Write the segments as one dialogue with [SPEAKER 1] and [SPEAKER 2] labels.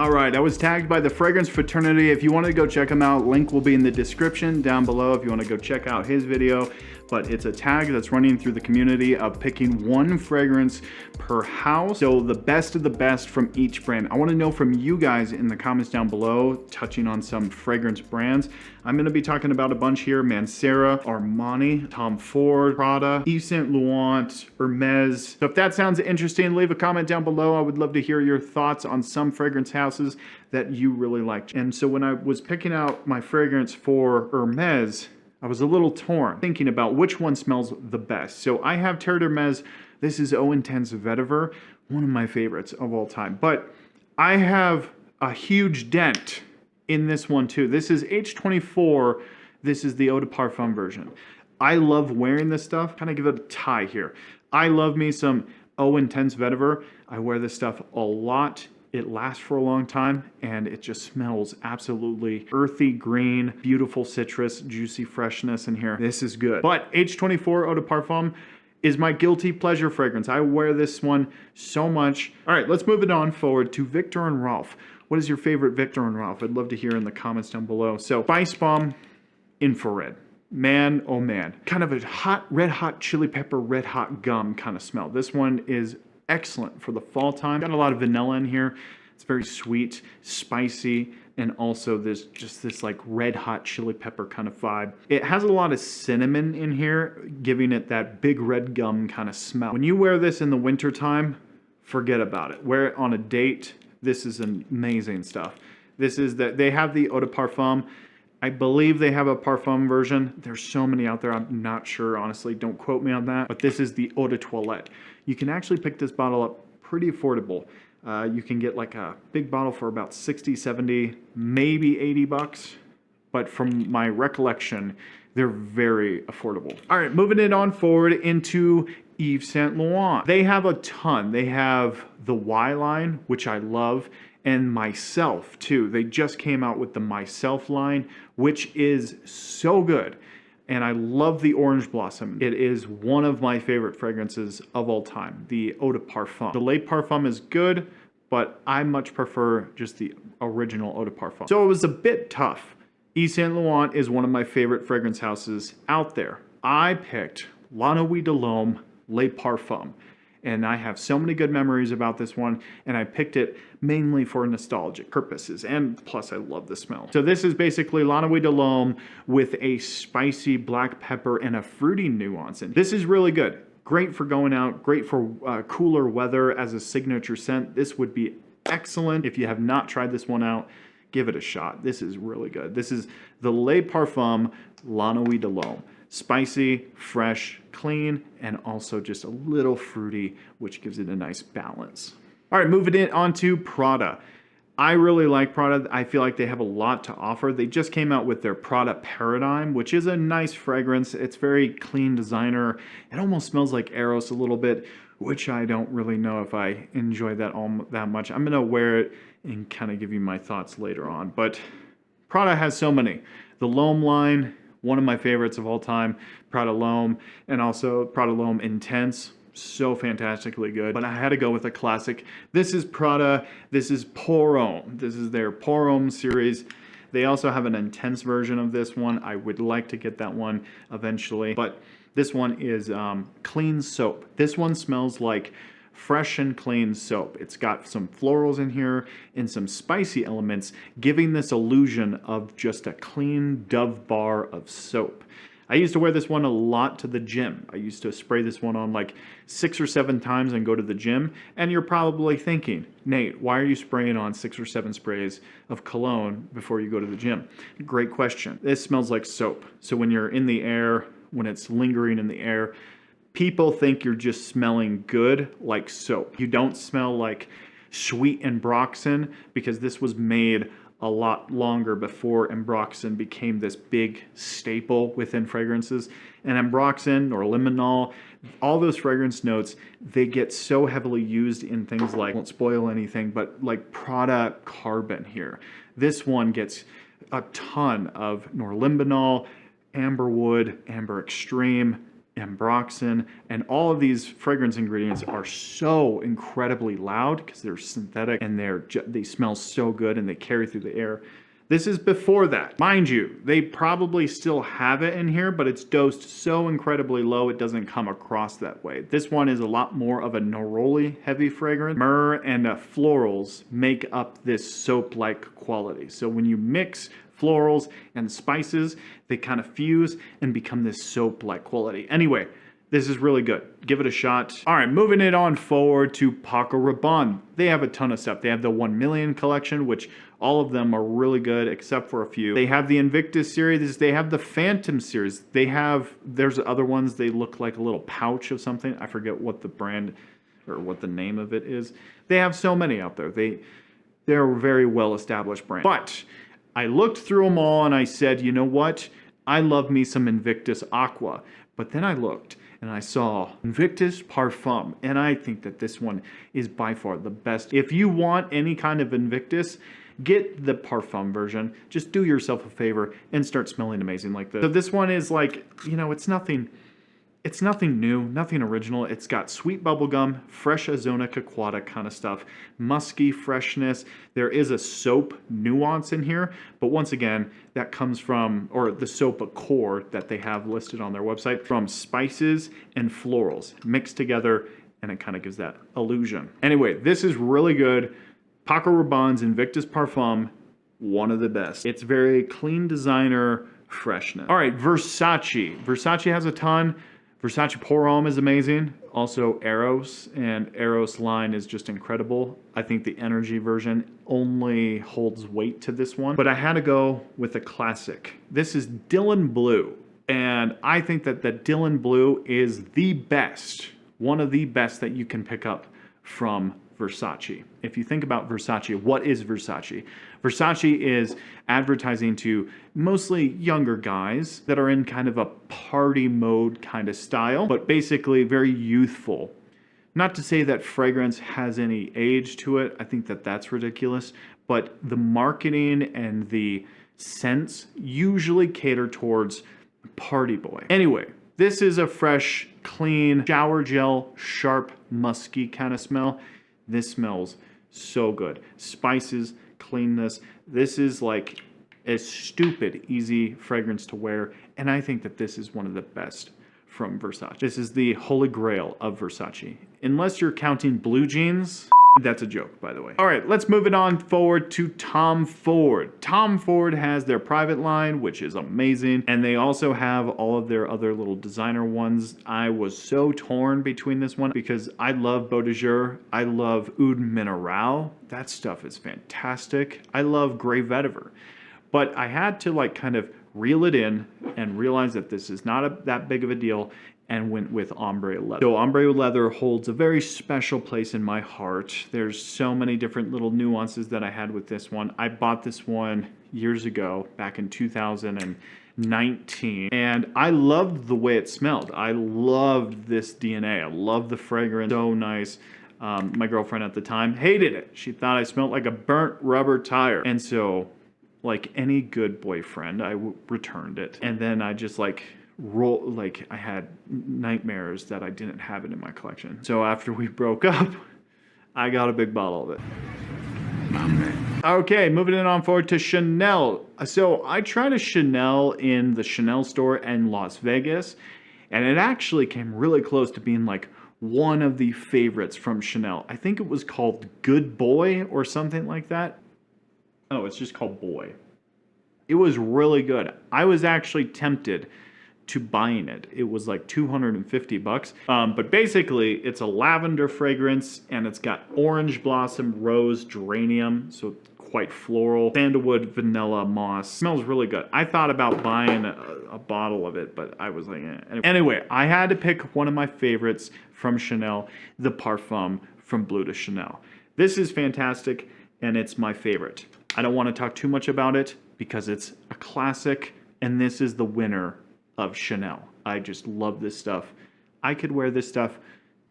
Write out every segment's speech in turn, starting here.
[SPEAKER 1] All right, I was tagged by the Fragrance Fraternity. If you want to go check him out, link will be in the description down below if you want to go check out his video. But it's a tag that's running through the community of picking one fragrance per house. So the best of the best from each brand. I want to know from you guys in the comments down below, touching on some fragrance brands. I'm going to be talking about a bunch here: Mancera, Armani, Tom Ford, Prada, Yves Saint Laurent, Hermes. So if that sounds interesting, leave a comment down below. I would love to hear your thoughts on some fragrance houses that you really liked. And so when I was picking out my fragrance for Hermes, I was a little torn, thinking about which one smells the best. So I have Terre d'Hermes. This is Eau Intense Vetiver, one of my favorites of all time. But I have a huge dent in this one too. This is H24. This is the Eau de Parfum version. I love wearing this stuff. Kind of give it a tie here. I love me some Eau Intense Vetiver. I wear this stuff a lot. It lasts for a long time, and it just smells absolutely earthy green, beautiful citrus, juicy freshness in here. This is good. But H24 Eau de Parfum is my guilty pleasure fragrance. I wear this one so much. All right, let's move it on forward to Viktor and Rolf. What is your favorite Viktor and Rolf? I'd love to hear in the comments down below. So Spice Bomb Infrared. Man, oh man. Kind of a hot, red hot chili pepper, red hot gum kind of smell. This one is excellent for the fall time. Got a lot of vanilla in here. It's very sweet, spicy, and also there's just this like red hot chili pepper kind of vibe. It has a lot of cinnamon in here, giving it that big red gum kind of smell. When you wear this in the winter time, forget about it. Wear it on a date. This is amazing stuff. This is they have the Eau de Parfum. I believe they have a Parfum version. There's so many out there. I'm not sure, honestly. Don't quote me on that. But this is the Eau de Toilette. You can actually pick this bottle up pretty affordable. You can get like a big bottle for about 60, 70, maybe 80 bucks. But from my recollection, they're very affordable. All right, moving it on forward into Yves Saint Laurent. They have a ton. They have the Y line, which I love, and Myself too. They just came out with the Myself line, which is so good. And I love the Orange Blossom. It is one of my favorite fragrances of all time, the Eau de Parfum. The Le Parfum is good, but I much prefer just the original Eau de Parfum. So it was a bit tough. Yves Saint Laurent is one of my favorite fragrance houses out there. I picked La Nuit de l'Homme Le Parfum. And I have so many good memories about this one, and I picked it mainly for nostalgic purposes, and plus I love the smell. So this is basically La Nuit de l'Homme with a spicy black pepper and a fruity nuance. And this is really good. Great for going out, great for cooler weather as a signature scent. This would be excellent. If you have not tried this one out, give it a shot. This is really good. This is the Le Parfum La Nuit de l'Homme. Spicy, fresh, clean, and also just a little fruity, which gives it a nice balance. All right, moving it on to Prada. I really like Prada. I feel like they have a lot to offer. They just came out with their Prada Paradigm, which is a nice fragrance. It's very clean designer. It almost smells like Eros a little bit, which I don't really know if I enjoy that that much. I'm gonna wear it and kind of give you my thoughts later on. But Prada has so many. The L'Homme line, one of my favorites of all time, Prada L'Homme, and also Prada L'Homme Intense. So fantastically good. But I had to go with a classic. This is Prada. This is Pour Homme. This is their Pour Homme series. They also have an intense version of this one. I would like to get that one eventually. But this one is clean soap. This one smells like fresh and clean soap. It's got some florals in here and some spicy elements, giving this illusion of just a clean Dove bar of soap. I used to wear this one a lot to the gym. I used to spray this one on like 6 or 7 times and go to the gym. And you're probably thinking, Nate, why are you spraying on 6 or 7 sprays of cologne before you go to the gym? Great question. This smells like soap. So when you're in the air, when it's lingering in the air, people think you're just smelling good like soap. You don't smell like Sweet Ambroxan because this was made a lot longer before Ambroxan became this big staple within fragrances. And Ambroxan or limonol, all those fragrance notes, they get so heavily used in things like, won't spoil anything, but like Prada Carbon here. This one gets a ton of norlimbinol, amberwood, amber extreme, ambroxan, and all of these fragrance ingredients are so incredibly loud because they're synthetic and they smell so good and they carry through the air. This is before that. Mind you, they probably still have it in here, but it's dosed so incredibly low it doesn't come across that way. This one is a lot more of a neroli heavy fragrance. Myrrh and florals make up this soap-like quality. So when you mix florals and spices, they kind of fuse and become this soap-like quality. Anyway, this is really good. Give it a shot. All right, moving it on forward to Paco Rabanne. They have a ton of stuff. They have the 1 million collection, which all of them are really good except for a few. They have the Invictus series. They have the Phantom series. There's other ones. They look like a little pouch of something. I forget what the brand or what the name of it is. They have so many out there. They're a very well-established brand. But I looked through them all and I said, you know what? I love me some Invictus Aqua. But then I looked and I saw Invictus Parfum, and I think that this one is by far the best. If you want any kind of Invictus, get the Parfum version. Just do yourself a favor and start smelling amazing like this. So this one is like, you know, it's nothing new, nothing original. It's got sweet bubblegum, fresh Ozona Caquata kind of stuff, musky freshness. There is a soap nuance in here, but once again, that comes from, or the soap accord that they have listed on their website, from spices and florals mixed together, and it kind of gives that illusion. Anyway, this is really good. Paco Rabanne's Invictus Parfum, one of the best. It's very clean designer freshness. All right, Versace. Versace has a ton. Versace Pour Homme is amazing. Also Eros, and Eros line is just incredible. I think the energy version only holds weight to this one, but I had to go with a classic. This is Dylan Blue, and I think that the Dylan Blue is the best, one of the best that you can pick up from Versace. If you think about Versace, what is Versace? Versace is advertising to mostly younger guys that are in kind of a party mode kind of style, but basically very youthful. Not to say that fragrance has any age to it. I think that that's ridiculous, but the marketing and the scents usually cater towards party boy. Anyway, this is a fresh, clean, shower gel, sharp, musky kind of smell. This smells so good. Spices, cleanness. This is like a stupid easy fragrance to wear, and I think that this is one of the best from Versace. This is the holy grail of Versace. Unless you're counting blue jeans. That's a joke, by the way. All right, let's move it on forward to Tom Ford. Tom Ford has their private line, which is amazing, and they also have all of their other little designer ones. I was so torn between this one because I love Beau de Jour. I love Oud Mineral. That stuff is fantastic. I love Grey Vetiver. But I had to like kind of reel it in and realize that this is not that big of a deal, and went with ombre leather. So ombre leather holds a very special place in my heart. There's so many different little nuances that I had with this one. I bought this one years ago, back in 2019, and I loved the way it smelled. I loved this DNA. I loved the fragrance, so nice. My girlfriend at the time hated it. She thought I smelled like a burnt rubber tire. And so, like any good boyfriend, I returned it. And then I just I had nightmares that I didn't have it in my collection. So after we broke up, I got a big bottle of it. Okay, moving it on forward to Chanel. So I tried a Chanel in the Chanel store in Las Vegas, and it actually came really close to being like one of the favorites from Chanel. I think it was called Good Boy or something like that. Oh, it's just called Boy. It was really good. I was actually tempted to buying it. It was like $250. But basically, it's a lavender fragrance, and it's got orange blossom, rose, geranium, so quite floral, sandalwood, vanilla, moss. Smells really good. I thought about buying a bottle of it, but I was like, eh. Anyway, I had to pick one of my favorites from Chanel, the Parfum from Bleu de Chanel. This is fantastic, and it's my favorite. I don't want to talk too much about it because it's a classic, and this is the winner of Chanel. I just love this stuff. I could wear this stuff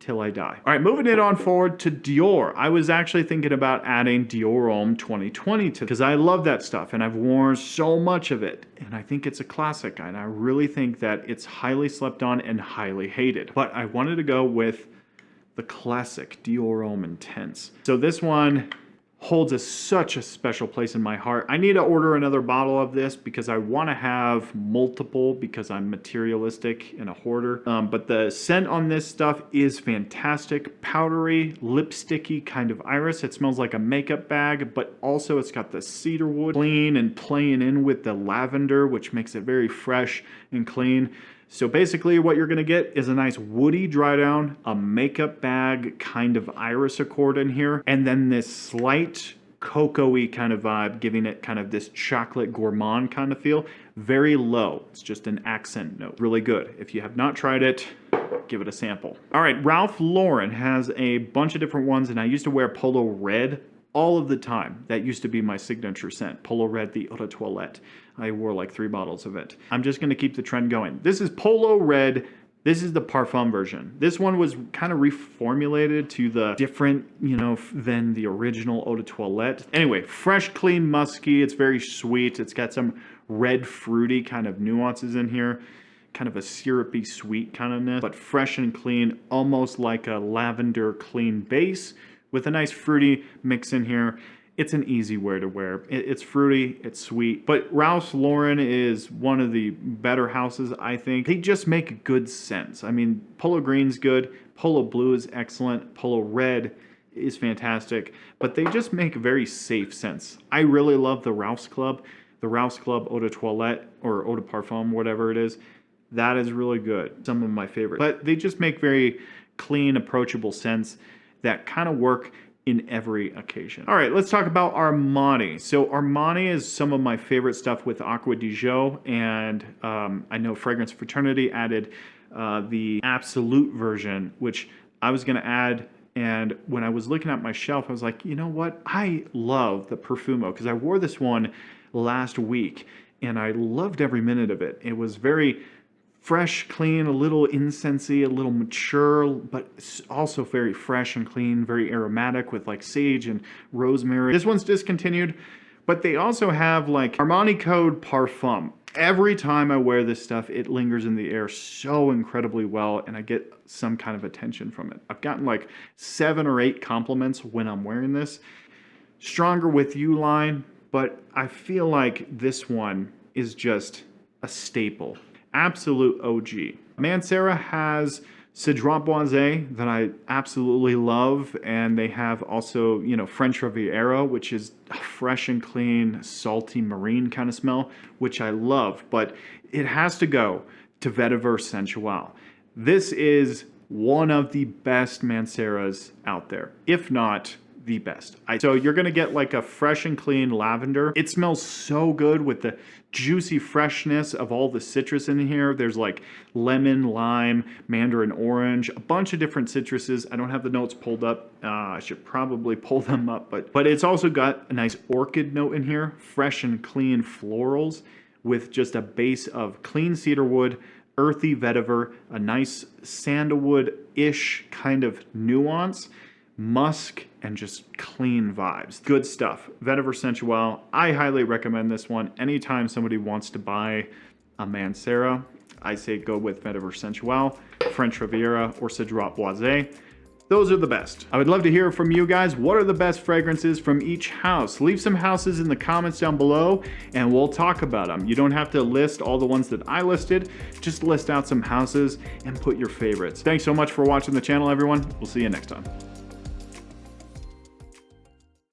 [SPEAKER 1] till I die. All right, moving it on forward to Dior. I was actually thinking about adding Dior Homme 2020 to, because I love that stuff and I've worn so much of it. And I think it's a classic, and I really think that it's highly slept on and highly hated. But I wanted to go with the classic Dior Homme Intense. So this one holds such a special place in my heart. I need to order another bottle of this because I want to have multiple, because I'm materialistic and a hoarder. But the scent on this stuff is fantastic. Powdery, lipsticky kind of iris. It smells like a makeup bag, but also it's got the cedar wood clean and playing in with the lavender, which makes it very fresh and clean. So basically what you're gonna get is a nice woody dry down, a makeup bag kind of iris accord in here, and then this slight cocoa-y kind of vibe, giving it kind of this chocolate gourmand kind of feel. Very low, it's just an accent note. Really good. If you have not tried it, give it a sample. All right, Ralph Lauren has a bunch of different ones, and I used to wear Polo Red all of the time. That used to be my signature scent, Polo Red, the Eau de Toilette. I wore like 3 bottles of it. I'm just gonna keep the trend going. This is Polo Red. This is the Parfum version. This one was kind of reformulated to the different, you know, than the original Eau de Toilette. Anyway, fresh, clean, musky. It's very sweet. It's got some red, fruity kind of nuances in here. Kind of a syrupy, sweet kind of ness, but fresh and clean, almost like a lavender clean base with a nice fruity mix in here. It's an easy wear to wear. It's fruity, it's sweet, but Ralph Lauren is one of the better houses, I think. They just make good scents. I mean, Polo Green's good, Polo Blue is excellent, Polo Red is fantastic, but they just make very safe scents. I really love the Ralph's Club Eau de Toilette or Eau de Parfum, whatever it is. That is really good. Some of my favorites. But they just make very clean, approachable scents that kind of work in every occasion. All right, let's talk about Armani. So Armani is some of my favorite stuff with Acqua di Gio, and I know Fragrance Fraternity added the Absolute version, which I was gonna add, and when I was looking at my shelf, I was like, you know what? I love the Profumo, because I wore this one last week, and I loved every minute of it. It was very fresh, clean, a little incensey, a little mature, but also very fresh and clean, very aromatic with like sage and rosemary. This one's discontinued, but they also have like Armani Code Parfum. Every time I wear this stuff, it lingers in the air so incredibly well, and I get some kind of attention from it. I've gotten like 7 or 8 compliments when I'm wearing this. Stronger with You line, but I feel like this one is just a staple. Absolute OG. Mancera has Cedrat Boisé that I absolutely love, and they have also, you know, French Riviera, which is a fresh and clean, salty marine kind of smell, which I love, but it has to go to Vetiver Sensual. This is one of the best Manceras out there, if not the best. So you're gonna get like a fresh and clean lavender. It smells so good with the juicy freshness of all the citrus in here. There's like lemon, lime, mandarin orange, a bunch of different citruses. I don't have the notes pulled up. I should probably pull them up, but it's also got a nice orchid note in here, fresh and clean florals with just a base of clean cedar wood, earthy vetiver, a nice sandalwood-ish kind of nuance, musk, and just clean vibes. Good stuff. Vetiver Sensual. I highly recommend this one. Anytime somebody wants to buy a Mancera, I say go with Vetiver Sensual, French Riviera, or Cedrat Boisé. Those are the best. I would love to hear from you guys. What are the best fragrances from each house? Leave some houses in the comments down below and we'll talk about them. You don't have to list all the ones that I listed. Just list out some houses and put your favorites. Thanks so much for watching the channel, everyone. We'll see you next time.